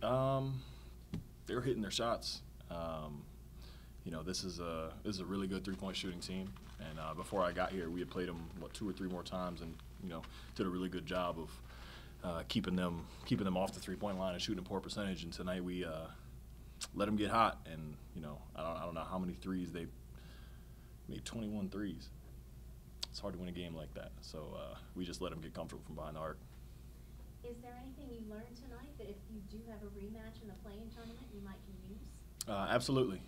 Um, they were hitting their shots. This is a really good three-point shooting team. And before I got here, we had played them 2 or 3 more times, and did a really good job of keeping them off the three-point line and shooting a poor percentage. And tonight we let them get hot, and I don't know how many threes they made. 21 threes. It's hard to win a game like that. So we just let them get comfortable from behind the arc. Is there anything you learned tonight that if you do have a rematch in the play-in tournament, you might can use? Absolutely.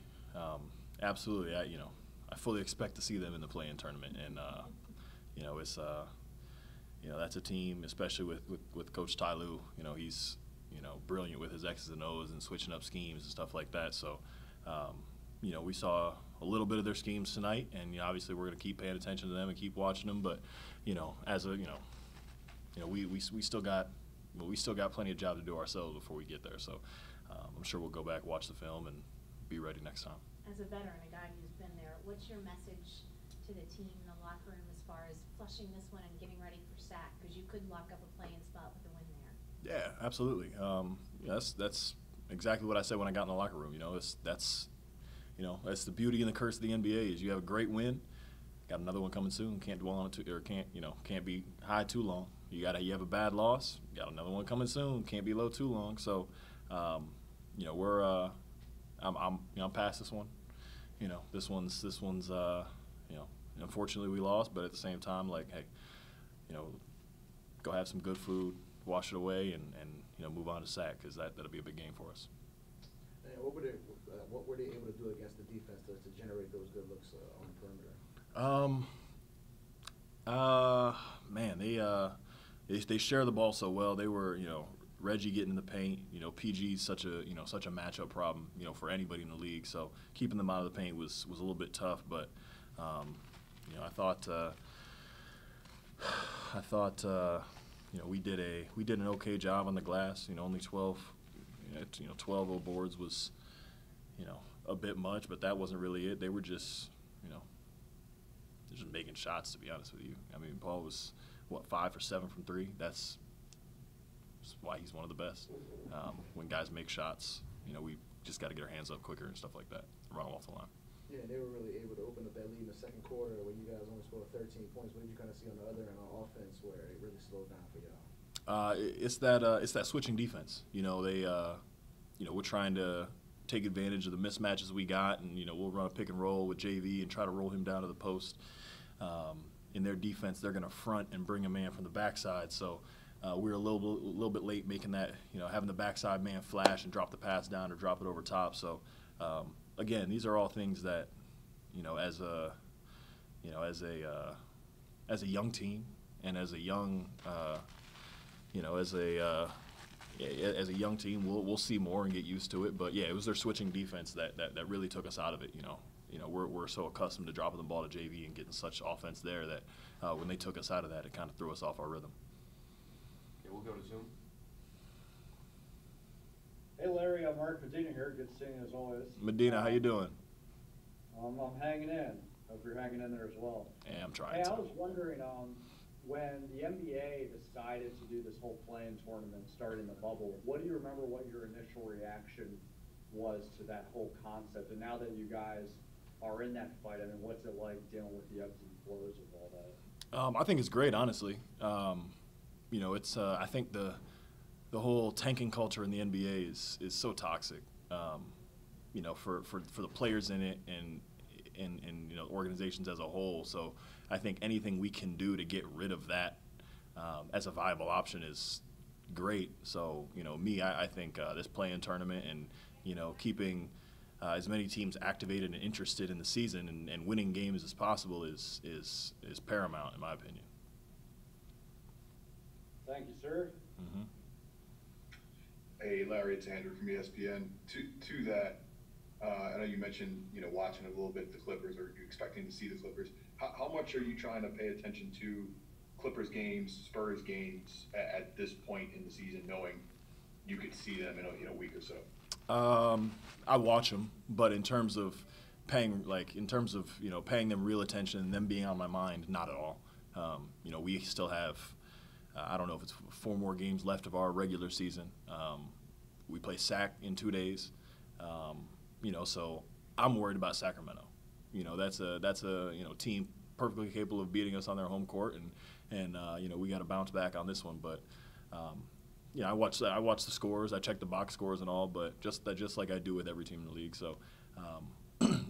Absolutely. I fully expect to see them in the play-in tournament, and it's that's a team, especially with Coach Ty Lue. He's brilliant with his X's and O's and switching up schemes and stuff like that. So we saw a little bit of their schemes tonight, and obviously we're going to keep paying attention to them and keep watching them. But we still got plenty of job to do ourselves before we get there. So I'm sure we'll go back, watch the film, and be ready next time. As a veteran, a guy who's been there, what's your message to the team in the locker room as far as flushing this one and getting ready for SAC? Because you could lock up a play-in spot with a win there. Yeah, absolutely. That's exactly what I said when I got in the locker room. That's the beauty and the curse of the NBA is you have a great win, got another one coming soon. Can't dwell on it can't be high too long. You have a bad loss, got another one coming soon. Can't be low too long. So, I'm past this one. This one's unfortunately we lost, but at the same time, like, hey, go have some good food, wash it away, and move on to SAC, because that'll be a big game for us. And what were they able to do against the defense to generate those good looks on the perimeter? Man, they share the ball so well. They were, Reggie getting in the paint. PG's such a matchup problem, for anybody in the league. So keeping them out of the paint was a little bit tough. But I thought we did an okay job on the glass. Only 12 boards was a bit much, but that wasn't really it. They were just making shots, to be honest with you. I mean, Paul was 5 for 7 from 3. That's why he's one of the best. When guys make shots, we just got to get our hands up quicker and stuff like that, run them off the line. Yeah, they were really able to open up that lead in the second quarter when you guys only scored 13 points. What did you kind of see on the other end on offense where it really slowed down for y'all? It's that switching defense. We're trying to take advantage of the mismatches we got, and we'll run a pick and roll with JV and try to roll him down to the post. In their defense, they're going to front and bring a man from the backside. So we were a little bit late making that, having the backside man flash and drop the pass down or drop it over top. So again, these are all things that, as a young team and as a young, as a young team, we'll see more and get used to it. But yeah, it was their switching defense that really took us out of it. We're so accustomed to dropping the ball to JV and getting such offense there that when they took us out of that, it kind of threw us off our rhythm. Okay, we'll go to Zoom. Hey Larry, I'm Mark Medina here. Good seeing you as always. Medina, how you doing? I'm hanging in. Hope you're hanging in there as well. Yeah, I'm trying. Hey, to. I was wondering, when the NBA decided to do this whole play-in tournament starting the bubble, what do you remember what your initial reaction was to that whole concept? And now that you guys are in that fight, I mean, what's it like dealing with the ebbs and flows of all that? I think it's great, honestly. It's I think the whole tanking culture in the NBA is so toxic. For the players in it and organizations as a whole. So I think anything we can do to get rid of that as a viable option is great. So I think this play-in tournament and keeping as many teams activated and interested in the season and winning games as possible is paramount, in my opinion. Thank you, sir. Mm-hmm. Hey, Larry, it's Andrew from ESPN. To that, I know you mentioned, watching a little bit the Clippers, or you expecting to see the Clippers. How much are you trying to pay attention to Clippers games, Spurs games at this point in the season, knowing you could see them in a week or so? I watch them, but in terms of paying them real attention and them being on my mind, not at all. We still have, I don't know if it's 4 more games left of our regular season. We play SAC in 2 days. You know, so I'm worried about Sacramento. You know, that's a you know, team perfectly capable of beating us on their home court, and you know, we got to bounce back on this one. But you know, I watch the scores, I check the box scores and all, but just like I do with every team in the league. So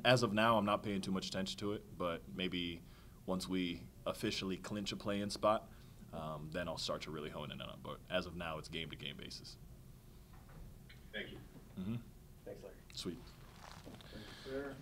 as of now, I'm not paying too much attention to it, but maybe once we officially clinch a play-in spot, then I'll start to really hone in on it. But as of now, it's game-to-game basis. Thank you. Mm-hmm. Thanks, Larry. Sweet. Sir.